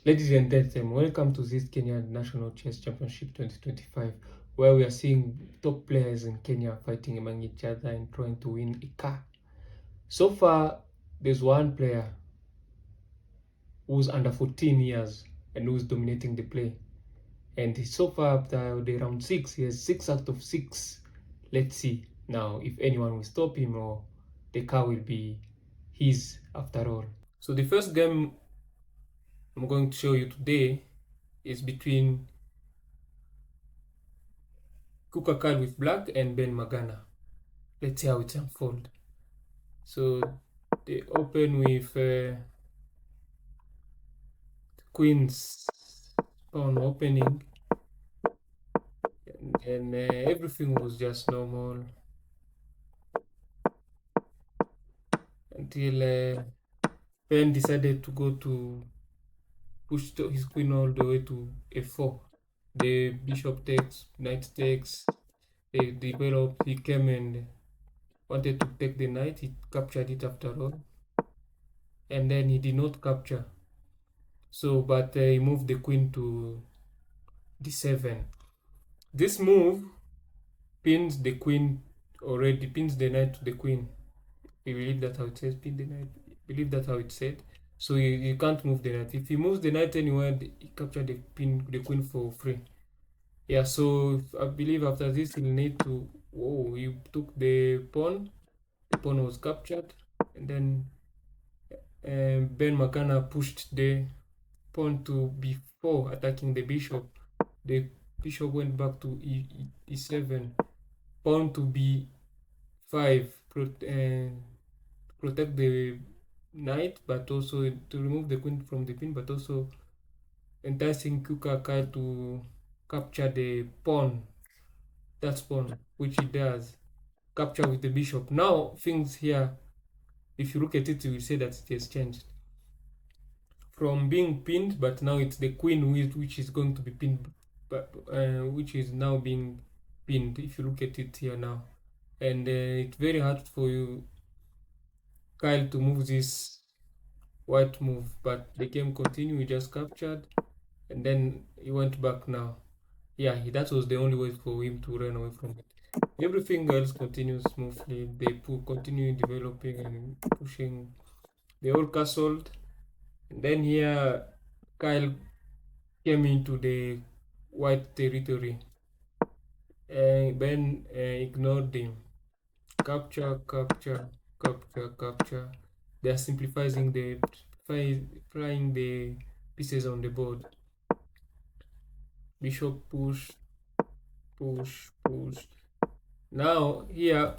Ladies and gentlemen, welcome to this Kenyan National Chess Championship 2025, where we are seeing top players in Kenya fighting among each other and trying to win a car. So far, there's one player who's under 14 years and who's dominating the play. And so far, after the round 6, he has 6 out of 6. Let's see now if anyone will stop him or the car will be his after all. So the first game I'm going to show you today is between Kukakal with black and Ben Magana. Let's see how it unfolds. So they open with queen's pawn opening, and everything was just normal until Ben decided to go to push his queen all the way to f4. The bishop takes, knight takes, they developed, he came and wanted to take the knight, he captured it after all, and then he did not capture. So, but he moved the queen to d7. This move pins the queen already, pins the knight to the queen. We believe that how it says, pin the knight. Believe that how it said. So you can't move the knight. If he moves the knight anywhere, he capture the queen for free. Yeah, so I believe after this he'll need to. Oh, he took the pawn. The pawn was captured, and then Ben Makana pushed the pawn to b4, attacking the bishop. The bishop went back to e7, pawn to b5, protect the knight, but also to remove the queen from the pin, but also enticing Kukaka to capture the pawn. That's pawn, which he does. Capture with the bishop. Now things here, if you look at it, you will say that it has changed from being pinned, but now it's the queen which is going to be pinned, but which is now being pinned. If you look at it here now, and it's very hard for you, Kyle, to move this white move, but the game continued. We just captured, and then he went back now. Yeah, that was the only way for him to run away from it. Everything else continues smoothly. They continue developing and pushing. They all castled, and then here Kyle came into the white territory. Ben ignored him. Capture, capture, capture, capture. They are simplifying flying the pieces on the board. Bishop push, push, push. Now here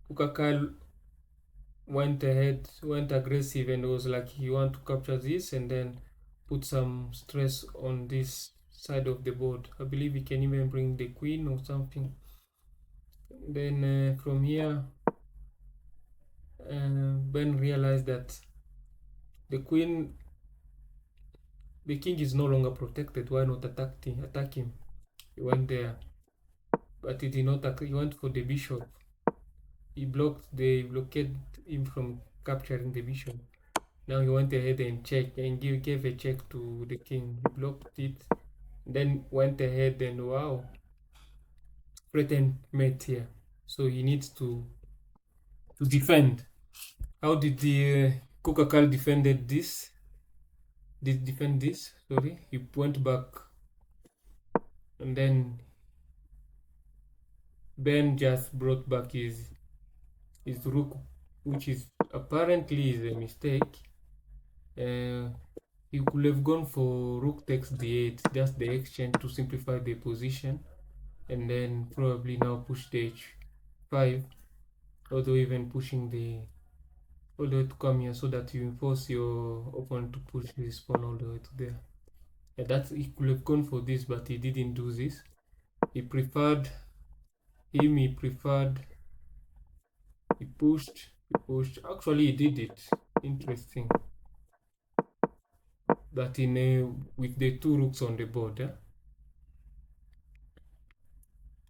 Kukakal went ahead, went aggressive, and was like he want to capture this and then put some stress on this side of the board. I believe he can even bring the queen or something. Then from here Ben realized that the king is no longer protected. Why not attack him? He went there, but he did not attack. He went for the bishop. He blockaded him from capturing the bishop. Now he went ahead and checked and gave a check to the king. He blocked it, then went ahead and wow, threatened mate here. So he needs to defend. How did the Kukakal defended this? Did defend this? Sorry, he went back, and then Ben just brought back his rook, which is apparently is a mistake. He could have gone for rook takes d8, just the exchange to simplify the position, and then probably now push the h5, although even pushing all the way to come here so that you force your opponent to push his pawn all the way to there. And that he could have gone for this, but he didn't do this. He preferred he pushed. Actually, he did it. Interesting. That with the two rooks on the board.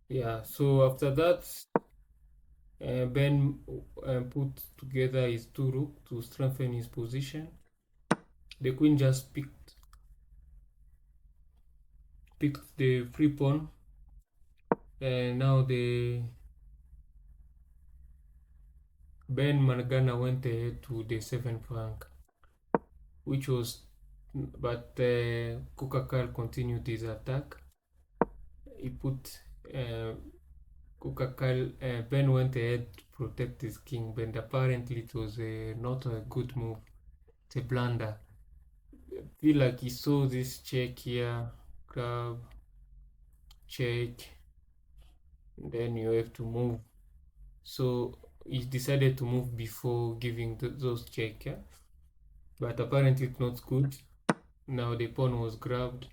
Yeah. So after that, Ben put together his two rook to strengthen his position. The queen just picked picked the free pawn, and now the Ben Mangana went ahead to the 7th rank, which was, but Kukakal continued his attack. He put Kukakal, Ben went ahead to protect his king, but apparently it was not a good move. It's a blunder. I feel like he saw this check here, grab, check, then you have to move. So he decided to move before giving those check, yeah? But apparently it's not good. Now the pawn was grabbed.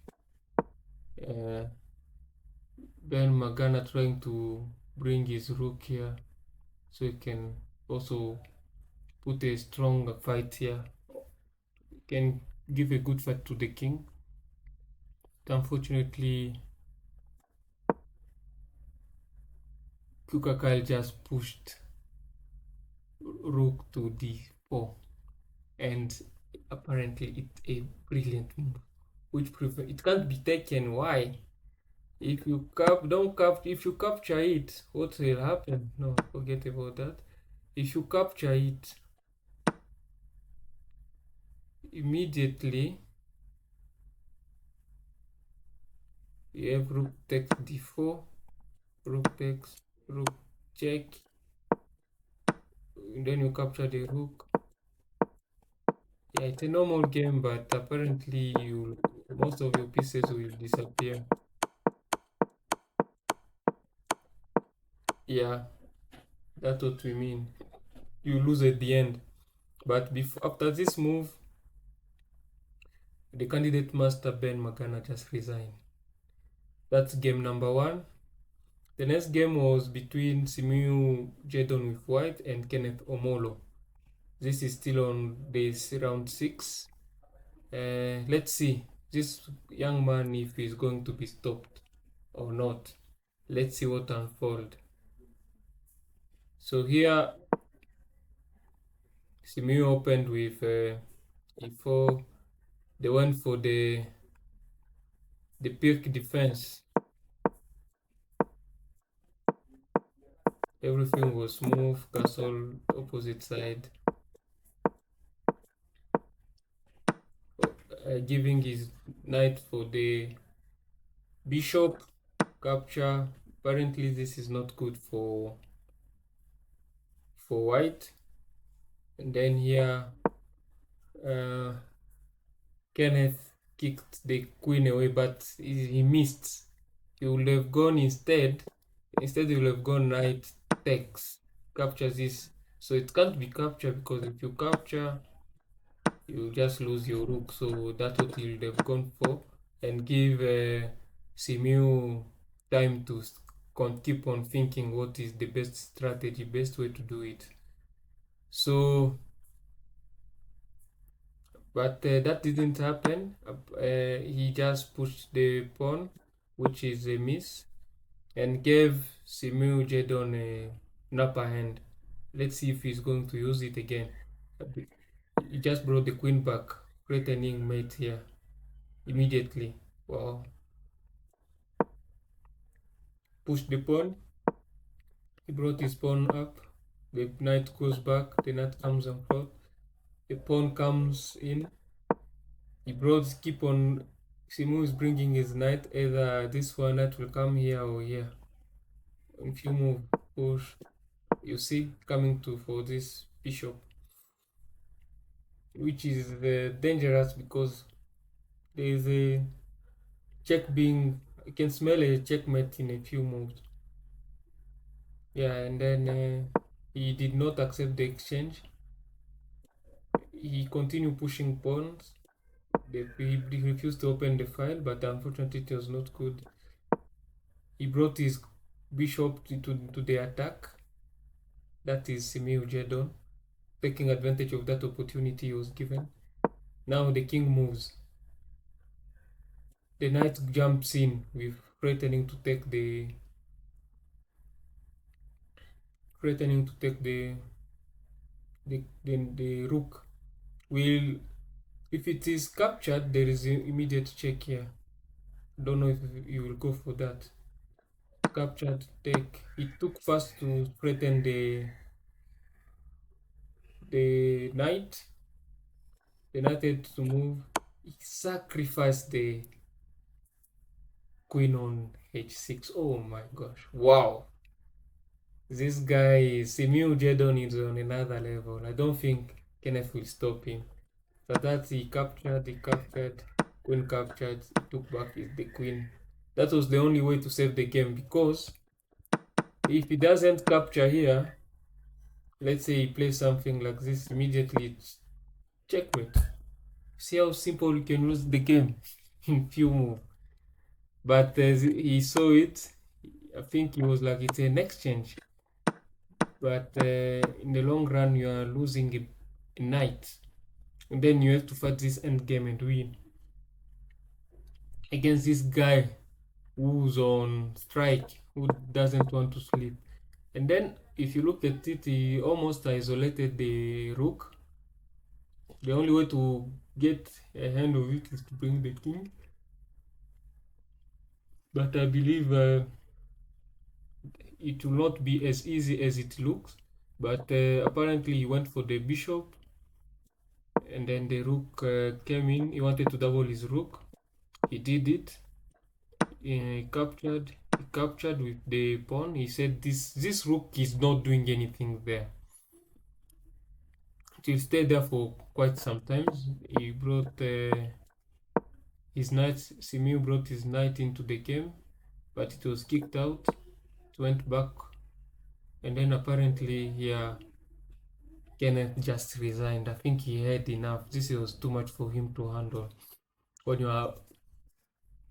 Ben Magana trying to bring his rook here so he can also put a strong fight here. Can give a good fight to the king. Unfortunately, Kukakal just pushed rook to d4, and apparently it's a brilliant move, which it can't be taken. Why? If you don't capture, if you capture it, what will happen? No, forget about that. If you capture it, immediately you have rook takes d4, rook takes, rook check, then you capture the rook. Yeah, it's a normal game, but apparently most of your pieces will disappear. Yeah, that's what we mean. You lose at the end. But after this move, the candidate master Ben Magana just resigned. That's game number 1. The next game was between Simiu Jedon with white and Kenneth Omolo. This is still on this round 6. Let's see this young man if he's going to be stopped or not. Let's see what unfolds. So here Simiu opened with e4. They went for the Pirk defense. Everything was smooth, castle opposite side. Giving his knight for the bishop capture. Apparently this is not good for white. And then here Kenneth kicked the queen away, but he missed. He would have gone instead he would have gone knight takes, capture this. So it can't be captured, because if you capture you just lose your rook. So that's what he would have gone for, and give Simiu time to keep on thinking what is the best strategy, best way to do it. So but that didn't happen. He just pushed the pawn, which is a miss, and gave Simiu Jedon an upper hand. Let's see if he's going to use it again. He just brought the queen back, threatening mate here immediately. Wow. Pushed the pawn. He brought his pawn up. The knight goes back. The knight comes and forth. The pawn comes in. He brought, keep on. Simu is bringing his knight. Either this one knight will come here or here. If you move, push, you see coming to for this bishop, which is dangerous, because there is a check being. You can smell a checkmate in a few moves. Yeah, and then he did not accept the exchange. He continued pushing pawns. He refused to open the file, but unfortunately it was not good. He brought his bishop to the attack. That is Simiu Jedon, taking advantage of that opportunity he was given. Now the king moves. The knight jumps in with threatening to take the rook. Will, if it is captured, there is an immediate check here. Don't know if you will go for that. Captured, take. It took fast to threaten the knight. The knight had to move. He sacrificed the queen on h6. Oh my gosh. Wow. This guy, Simiu Jedon, is on another level. I don't think Kenneth will stop him. So that he captured, queen captured, he took back the queen. That was the only way to save the game, because if he doesn't capture here, let's say he plays something like this, immediately it's checkmate. See how simple you can lose the game in few moves. But he saw it, I think he was like, it's an exchange. But in the long run, you are losing a knight. And then you have to fight this end game and win against this guy who's on strike, who doesn't want to sleep. And then if you look at it, he almost isolated the rook. The only way to get a hand of it is to bring the king. But I believe it will not be as easy as it looks. But apparently he went for the bishop, and then the rook came in. He wanted to double his rook. He did it. He captured with the pawn. He said this rook is not doing anything there. It will stay there for quite some time. He brought his knight. Simiu brought his knight into the game, but it was kicked out. It went back, and then apparently, yeah, Kenneth just resigned. I think he had enough. This was too much for him to handle. When you are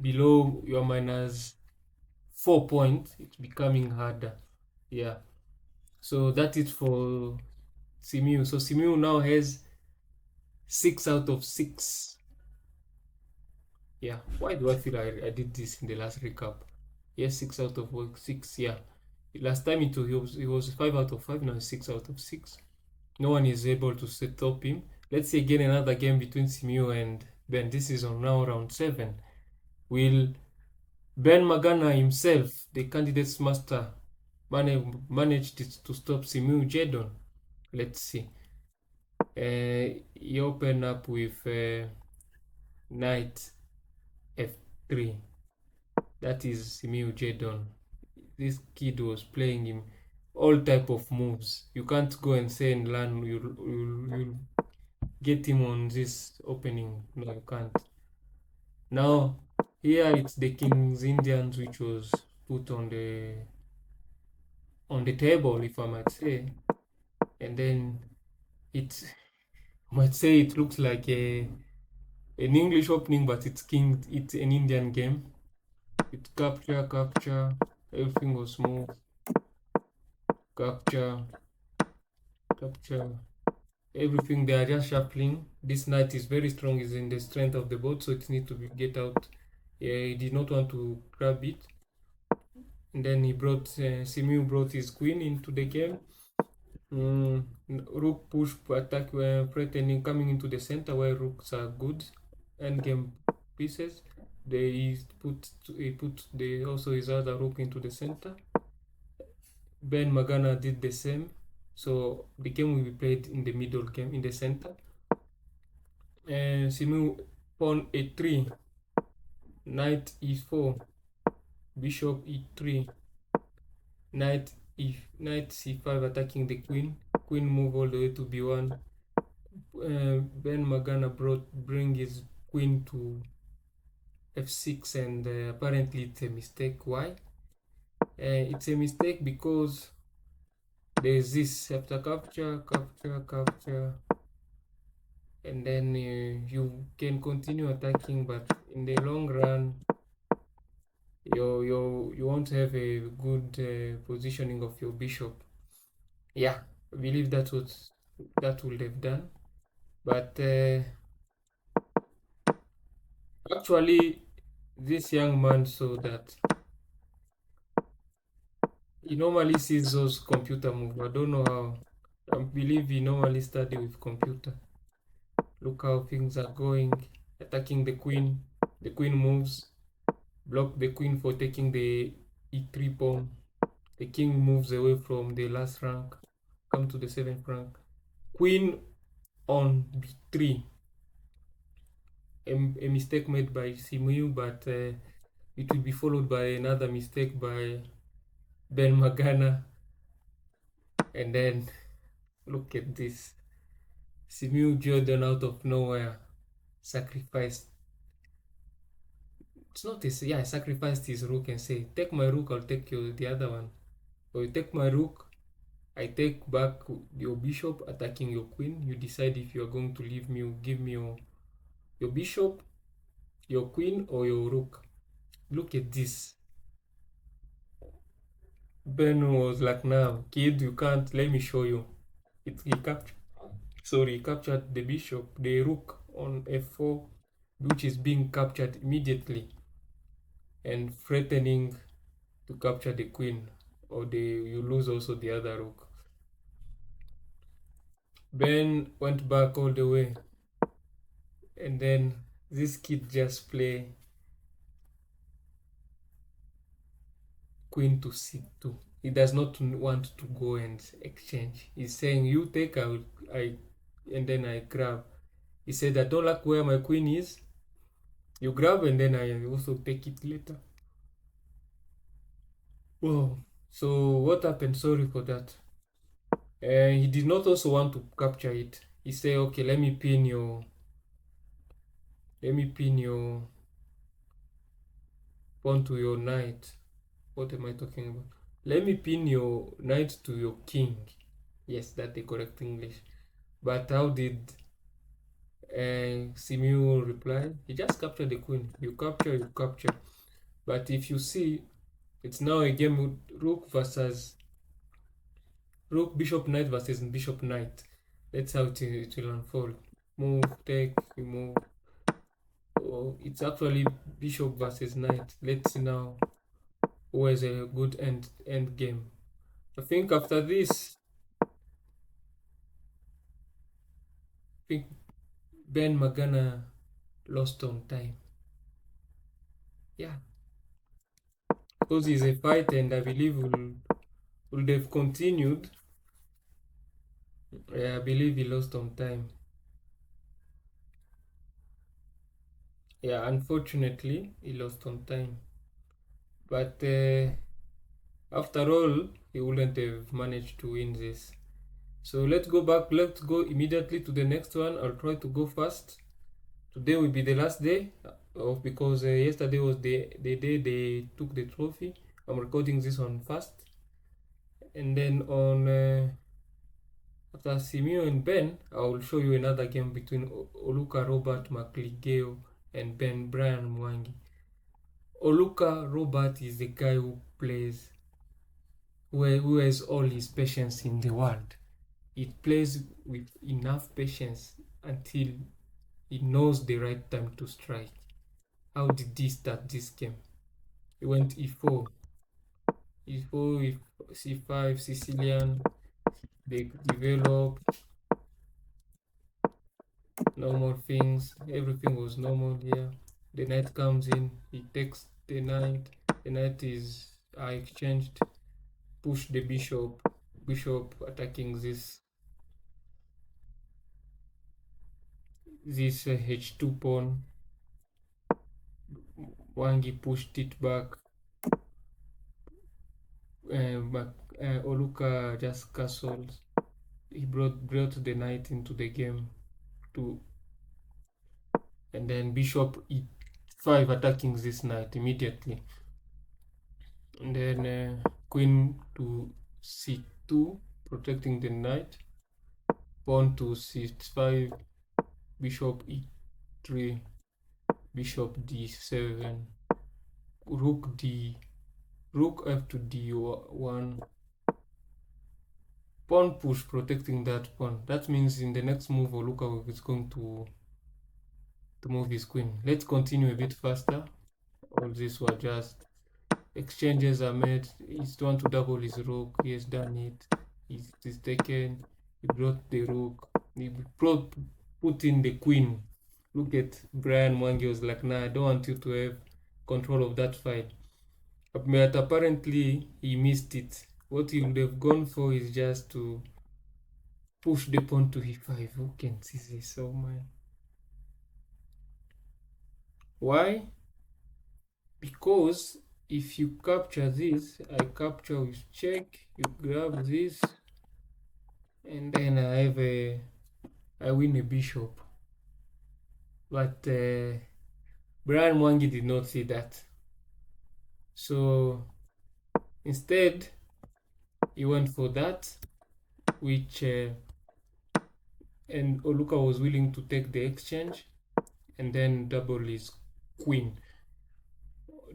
below your -4 points, it's becoming harder. Yeah. So that's it for Simiu. So Simiu now has 6 out of 6. Yeah. Why do I feel I did this in the last recap? Yes, 6 out of 6. Yeah. Last time he was 5 out of 5. Now 6 out of 6. No one is able to stop him. Let's see again another game between Simiu and Ben. This is on now round 7. Will Ben Magana himself, the candidates master, managed to stop Simiu Jedon? Let's see. He opened up with knight f3. That is Simiu Jedon. This kid was playing him all type of moves. You can't go and say and learn. You'll get him on this opening. No, you can't. Now here it's the King's Indians, which was put on the table, if I might say, and then it might say it looks like an English opening, but it's an Indian game. It's capture, everything was smooth. Capture, everything. They are just shuffling. This knight is very strong, is in the strength of the board, so it needs to get out. He did not want to grab it. And then Simiu brought his queen into the game. Rook push, attack, threatening, coming into the center where rooks are good endgame pieces. He put also his other rook into the center. Ben Magana did the same. So the game will be played in the middle game, in the center. Simiu pawn a3, knight e4, bishop e3, knight c5, attacking the queen. Queen move all the way to b1. Ben Magana bring his queen to f6, and apparently it's a mistake. Why? It's a mistake because there's this after capture, and then you can continue attacking, but in the long run you won't have a good positioning of your bishop. Yeah, I believe that would have done, but actually this young man saw that he normally sees those computer moves. I don't know how. I believe he normally study with computer. Look how things are going. Attacking the queen. The queen moves. block the queen for taking the e3 pawn. The king moves away from the last rank, come to the 7th rank. Queen on b3, a mistake made by Simu, but it will be followed by another mistake by Ben Magana. And then look at this. Simu Jordan out of nowhere sacrificed. It's not this. Yeah, I sacrificed his rook and say, take my rook, I'll take the other one. Or you take my rook, I take back your bishop, attacking your queen. You decide if you are going to leave me, give me your bishop, your queen, or your rook. Look at this. Ben was like, "Now, kid, you can't. Let me show you." He captured the bishop, the rook on f4, which is being captured immediately, and threatening to capture the queen, or you lose also the other rook. Ben went back all the way, and then this kid just play queen to c2. He does not want to go and exchange. He's saying, you take, and then I grab. He said, I don't like where my queen is. You grab, and then I also take it later. Wow. So what happened? Sorry for that. He did not also want to capture it. He said, okay, let me pin your pawn to your knight. What am I talking about? Let me pin your knight to your king. Yes, that's the correct English. But how did Simeon reply? He just captured the queen. You capture. But if you see, it's now a game with rook, bishop, knight versus bishop, knight. That's how it will unfold. Move, take, you move. Oh, it's actually bishop versus knight. Let's see now who has a good end game. I think after this, Ben Magana lost on time. Yeah, because he's a fight, and I believe would have continued. I believe he lost on time. Yeah, unfortunately, he lost on time. But after all, he wouldn't have managed to win this. So let's go back. Let's go immediately to the next one. I'll try to go fast. Today will be the last day because yesterday was the day they took the trophy. I'm recording this on fast. And then on after Simeo and Ben, I will show you another game between Oluka Robert Makligeo and Brian Mwangi. Oluka Robert is the guy who has all his patience in the world. He plays with enough patience until he knows the right time to strike. How did he start this game? He went e4, c5, Sicilian. They develop normal things. Everything was normal here. The knight comes in. He takes the knight. The knight is exchanged. Push the bishop. Bishop attacking this h2 pawn. Wangi pushed it back. Oluka just castled. He brought the knight into the game too. And then bishop e5 attacking this knight immediately. And then queen to c2 protecting the knight. Pawn to c5. Bishop e3. Bishop d7. Rook f to d1. Pawn push protecting that pawn. That means in the next move Oluka is going to move his queen. Let's continue a bit faster. All these were just exchanges are made. He's want to double his rook. He has done it. He's taken. He brought the rook. He put in the queen. Look at Brian Mwangi was like, nah, I don't want you to have control of that file. But apparently he missed it. What he would have gone for is just to push the pawn to e5. Who can see this? Oh my. Why? Because if you capture this, I capture with check, you grab this, and then I win a bishop. But Brian Mwangi did not see that. So instead, he went for that, which and Oluka was willing to take the exchange and then double his queen.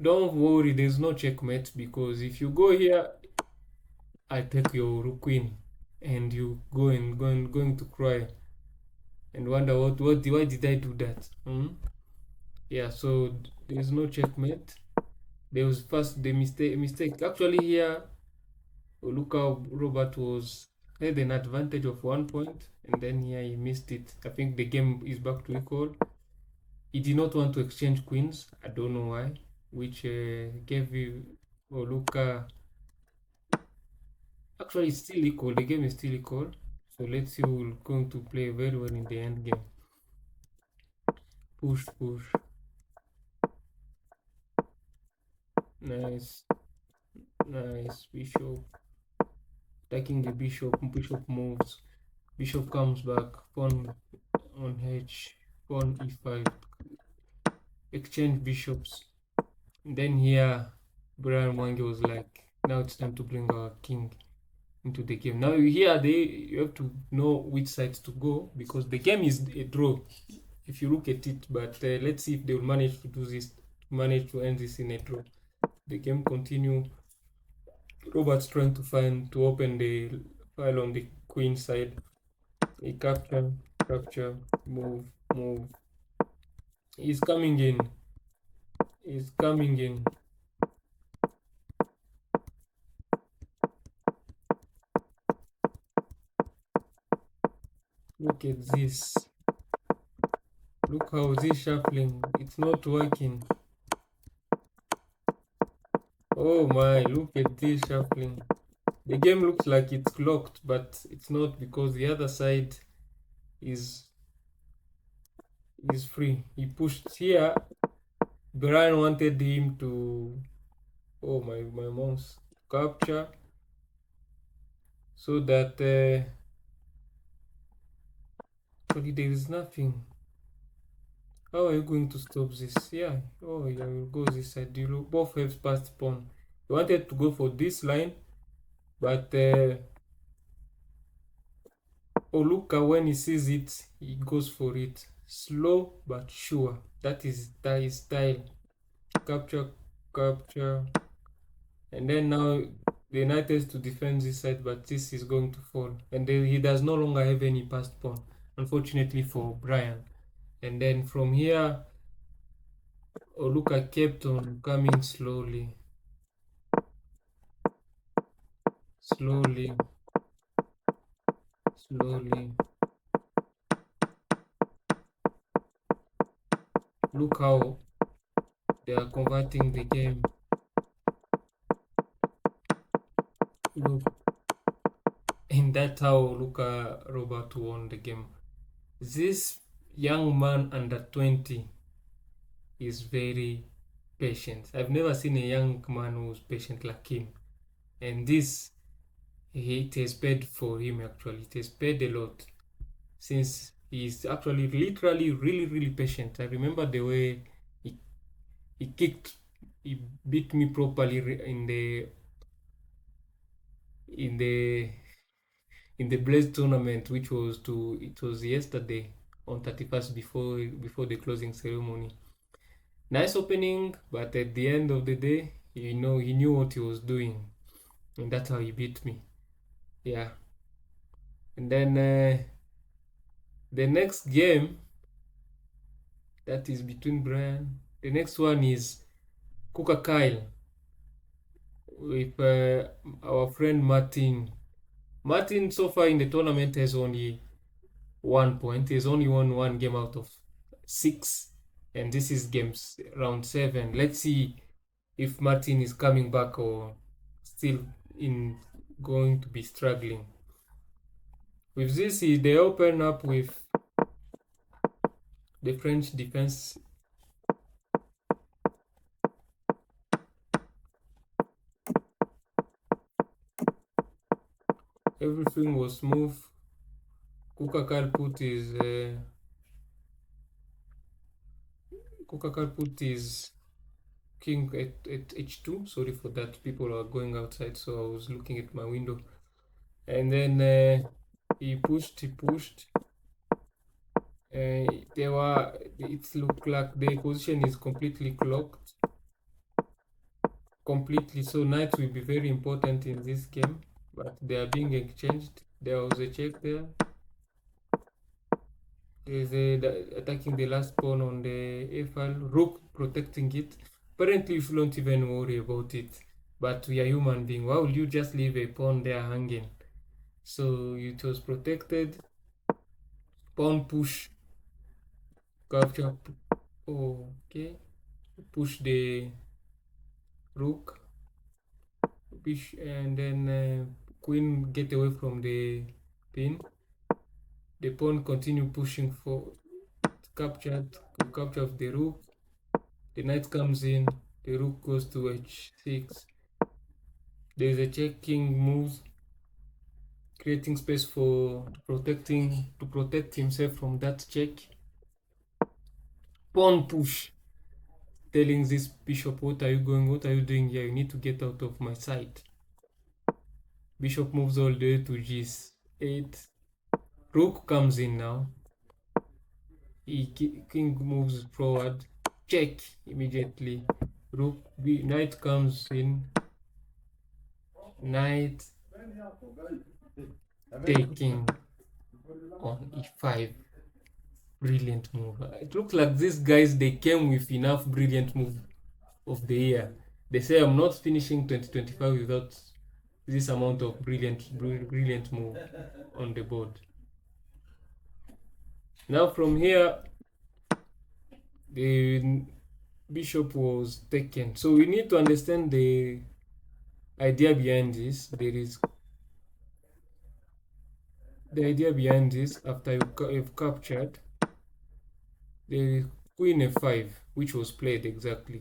Don't worry, there's no checkmate, because if you go here, I take your queen, and you going to cry and wonder why did I do that? Yeah, so there's no checkmate. There was first the mistake. Actually, here Oluka Robert was had an advantage of 1 point, and then here he missed it. I think the game is back to equal. He did not want to exchange queens. I don't know why, which gave you Oluka. Actually, it's still equal. The game is still equal. So let's see who will going to play very well in the end game. Push, push. Nice, nice. Bishop. Attacking the bishop. Bishop moves. Bishop comes back. Pawn on h. Pawn e5. Exchange bishops. And then here, Brian Wange was like, now it's time to bring our king into the game. Now here you have to know which sides to go, because the game is a draw if you look at it. But let's see if they will manage to do this, manage to end this in a draw. The game continue. Robert's trying to open the file on the queen side. He capture, move. He's coming in. Look at this. Look how this shuffling. It's not working. Oh my, look at this shuffling. The game looks like it's locked, but it's not, because the other side is free. He pushed here. Brian wanted him to, oh my mouse, capture, so that actually there is nothing. How are you going to stop this? Yeah, oh yeah, we'll go this side. You both have passed pawn. You wanted to go for this line, but Oluka, when he sees it, he goes for it. Slow but sure. That is style. Capture, and then now the knight has to defend this side, but this is going to fall, and then he does no longer have any passed pawn, unfortunately for Brian. And then from here, Oluka kept on coming slowly. Look how they are converting the game. Look, and that's how Luka Robert won the game. This young man under 20 is very patient. I've never seen a young man who's patient like him. And this, it has paid for him actually. It has paid a lot, since he's actually literally really patient. I remember the way he beat me properly in the Blaze tournament, which was it was yesterday on 31st, before the closing ceremony. Nice opening, but at the end of the day, he knew what he was doing, and that's how he beat me. Yeah. And then the next game, that is between Brian. The next one is Kuka Kyle with our friend Martin. Martin so far in the tournament has only 1 point. He's only won one game out of 6, and this is round 7. Let's see if Martin is coming back or still in going to be struggling. With this, they open up with the French defense. Everything was smooth. Kukakal put his king at h2. Sorry for that. People are going outside, so I was looking at my window. And then he pushed. It looked like the position is completely clocked. So knights will be very important in this game, but they are being exchanged. There was a check there. There's attacking the last pawn on the a file, rook protecting it. Apparently you shouldn't even worry about it, but we are human beings. Why would you just leave a pawn there hanging? So it was protected. Pawn push, capture. Okay, push the rook, push, and then queen get away from the pin. The pawn continue pushing for capture of the rook. The knight comes in, the rook goes to h6. There is a check, king moves, creating space for to protect himself from that check. Pawn push, telling this bishop, what are you doing here? You need to get out of my sight. Bishop moves all the way to g8. Rook comes in now. King moves forward, check immediately. Knight comes in, knight taking on e5. Brilliant move. It looks like these guys, they came with enough brilliant move of the year. They say I'm not finishing 2025 without this amount of brilliant move on the board. Now from here, the bishop was taken. So we need to understand the idea behind this. There is the idea behind this. After you've captured, the queen f5, which was played exactly,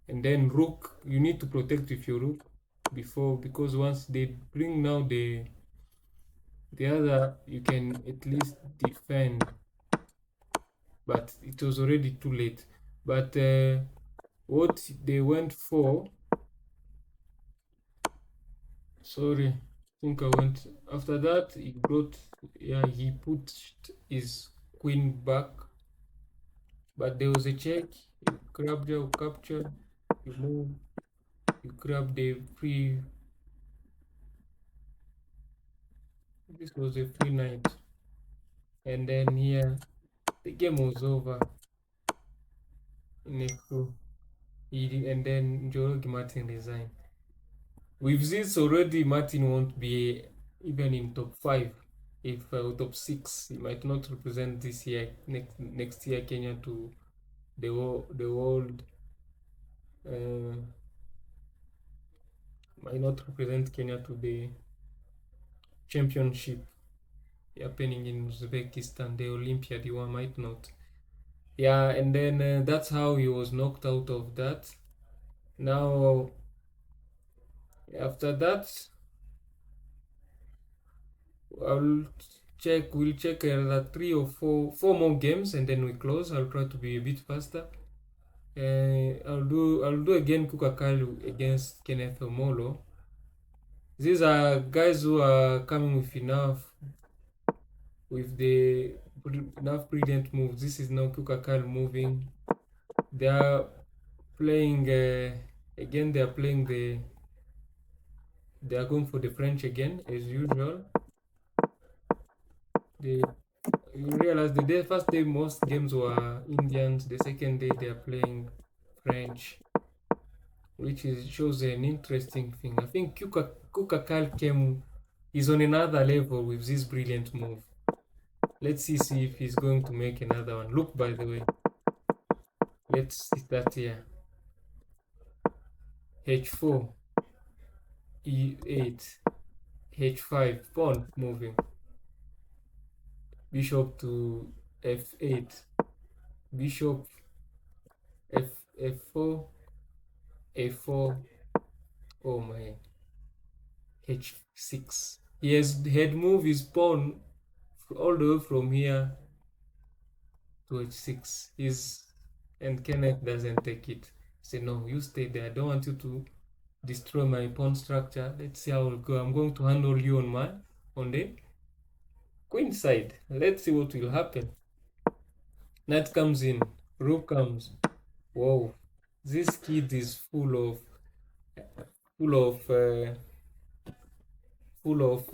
and then rook, you need to protect with your rook because once they bring now the other, you can at least defend, but it was already too late. But what they went for, sorry, I think I went after that. He put his queen back, but there was a check. You grab your capture, you move, you grab the free. This was a free knight, and then here the game was over in f2. And then Martin resigned. With this already, Martin won't be even in top 5. If top 6, he might not represent this year, next year Kenya to the world. Might not represent Kenya to the championship happening in Uzbekistan, the Olympiad. One might not. Yeah, and then that's how he was knocked out of that. Now, after that, we'll check another 3 or 4 more games, and then we close. I'll try to be a bit faster. I'll do again Kukakalu against Kenneth Omolo. These are guys who are coming with enough brilliant moves. This is now Kukakalu moving. They are playing again. They are going for the French again as usual. You realize the first day most games were Indians. The second day they are playing French, which shows an interesting thing. I think Kukakal is on another level with this brilliant move. Let's see if he's going to make another one. Look, by the way, Let's start here. H4, E8, H5, pawn moving. Bishop to F8, bishop F4, A4, oh my, H6. He has had moved his pawn all the way from here to H6. And Kenneth doesn't take it. He said, no, you stay there. I don't want you to destroy my pawn structure. Let's see how it go. I'm going to handle you on the queen side. Let's see what will happen. Knight comes in, rook comes. Whoa, this kid is full of full of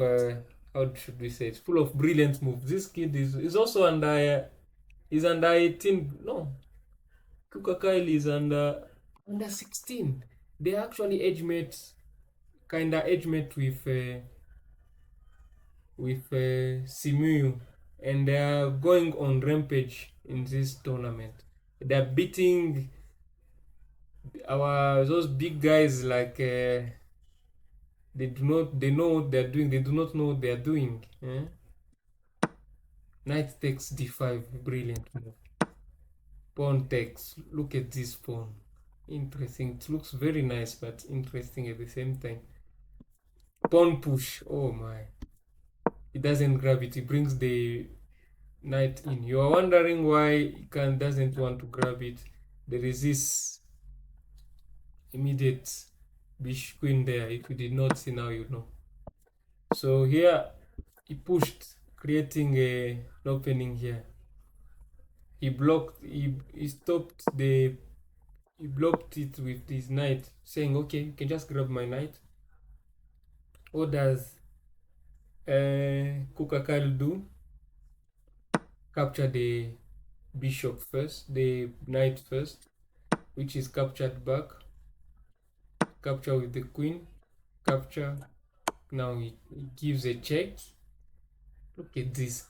how should we say it? Full of brilliant moves. This kid is also under 18. No, Kukakail is under 16. They actually age mates, kinda age mate with Simu, and they are going on rampage in this tournament. They're beating those big guys like they know what they're doing. They do not know what they're doing. Knight takes d5, brilliant move. Pawn takes. Look at this pawn. Interesting. It looks very nice, but interesting at the same time. Pawn push. Oh my. It doesn't grab it. It brings the knight in. You are wondering why Khan doesn't want to grab it. There is this immediate bishop queen there. If you did not see, now you know. So here he pushed, creating an opening here. He blocked. He stopped the. He blocked it with his knight, saying, "Okay, you can just grab my knight." What does Kukakal do? Capture the bishop first, the knight first, which is captured back. Capture with the queen. Capture. Now he gives a check. Look at this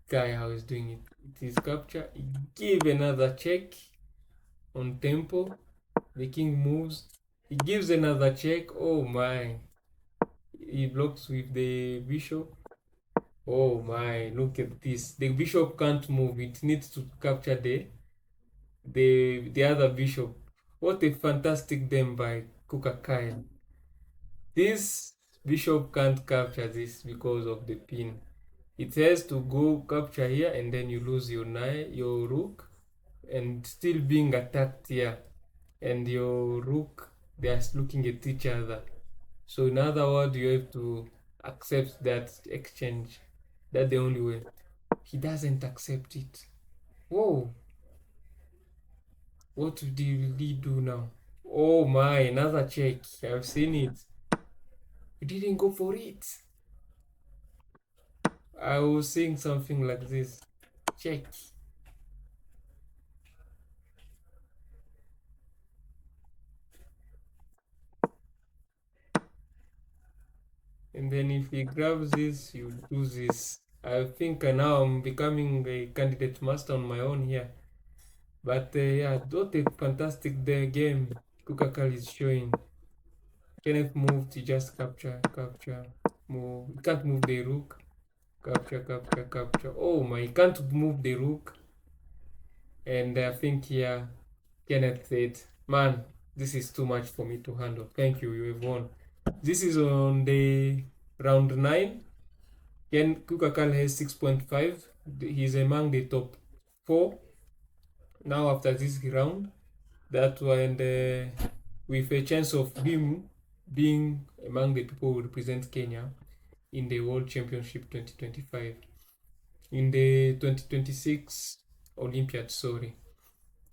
guy, how he's doing it. It is capture. He give another check on tempo. The king moves. He gives another check. Oh my. He blocks with the bishop. Oh my, look at this. The bishop can't move. It needs to capture the other bishop. What a fantastic game by Kukakaya. This bishop can't capture this because of the pin. It has to go capture here, and then you lose your knight, your rook, and still being attacked here. And your rook, they are looking at each other. So in other words, you have to accept that exchange. That's the only way. He doesn't accept it. Whoa. What did he do now? Oh my, another check. I've seen it. He didn't go for it. I was saying something like this. Check. And then if he grabs this, you do this. I think now I'm becoming a candidate master on my own here. But yeah, what a fantastic game Kukakal is showing. Kenneth moved, he just capture, move. He can't move the rook. Capture. Oh my, he can't move the rook. And I think here Kenneth said, man, this is too much for me to handle. Thank you, you have won. This is on the round 9. Ken Kukakal has 6.5. He's among the top 4. Now after this round, that one, with a chance of him being among the people who represent Kenya in the World Championship 2025, in the 2026 Olympiad, sorry.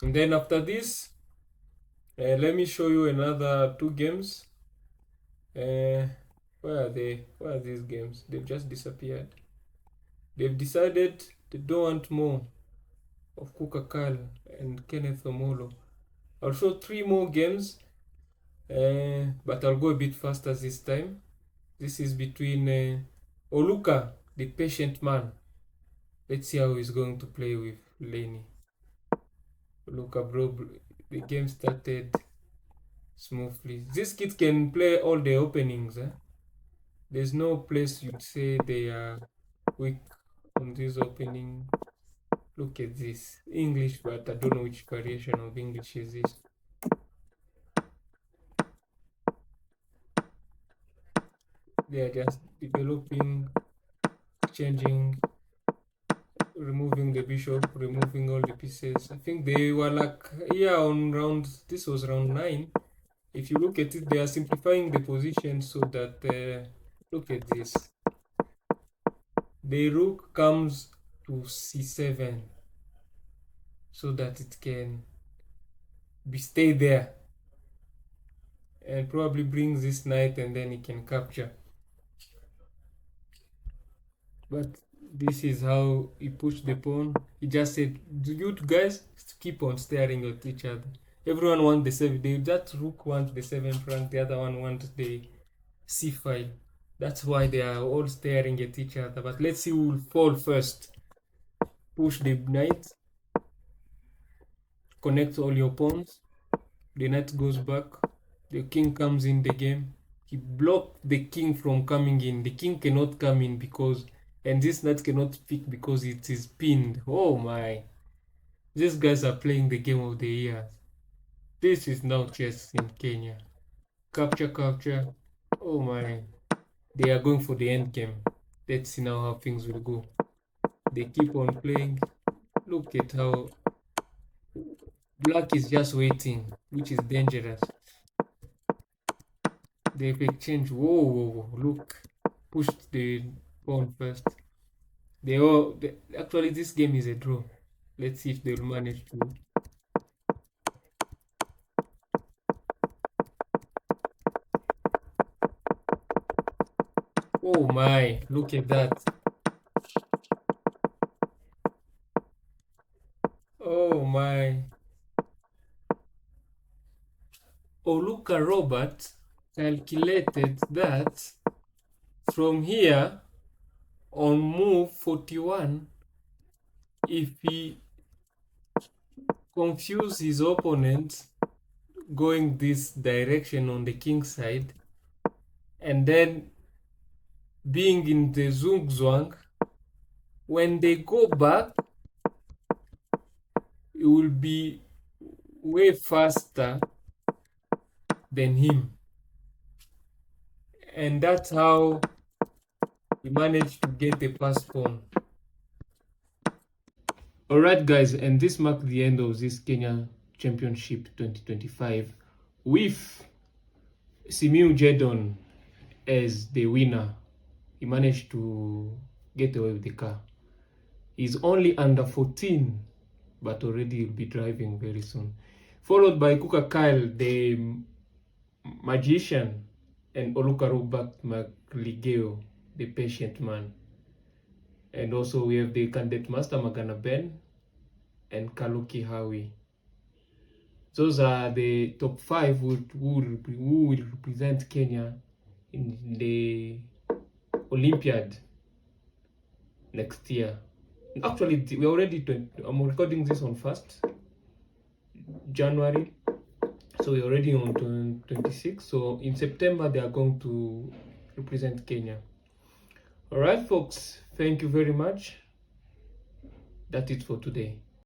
And then after this, let me show you another 2 games. Where are they? Where are these games? They've just disappeared. They've decided they don't want more of Kukakal and Kenneth Omolo. I'll show 3 more games, but I'll go a bit faster this time. This is between Oluka, the patient man. Let's see how he's going to play with Lenny. Oluka, bro, the game started smoothly. These kids can play all the openings. There's no place you'd say they are weak on this opening. Look at this. English, but I don't know which variation of English is this. They are just developing, changing, removing the bishop, removing all the pieces. I think they were like here on round, this was round 9. If you look at it, they are simplifying the position so that, look at this. The rook comes to c7 so that it can stay there and probably brings this knight and then it can capture. But this is how he pushed the pawn. He just said, "Do you guys keep on staring at each other? Everyone wants the 7. That rook wants the 7th rank, the other one wants the c5. That's why they are all staring at each other. But let's see who will fall first. Push the knight, connect all your pawns. The knight goes back. The king comes in the game. He blocked the king from coming in. The king cannot come in because, and this knight cannot pick because it is pinned. Oh my. These guys are playing the game of the year. This is now chess in Kenya. Capture, capture. Oh my. They are going for the end game. Let's see now how things will go. They keep on playing. Look at how black is just waiting, which is dangerous. They've exchanged. Whoa, whoa, whoa. Look. Pushed the pawn first. Actually, this game is a draw. Let's see if they'll manage to. Oh my, look at that. Oh my. Oluka Robert calculated that from here on move 41, if he confuse his opponent going this direction on the king side and then being in the zugzwang, when they go back, it will be way faster than him. And that's how he managed to get a pass pawn. Alright guys, and this marked the end of this Kenya Championship 2025 with Simiu Jedon as the winner. He managed to get away with the car. He's only under 14, but already will be driving very soon. Followed by Kuka Kyle, the magician, and Olukarubak Magligeo, the patient man. And also we have the candidate master Magana Ben and Kaluki Hawi. Those are the top 5 who will represent Kenya in the Olympiad next year. Actually, we're already I'm recording this on 1st January, so we're already on 26. So in September they are going to represent Kenya. All right, folks, thank you very much. That's it for today.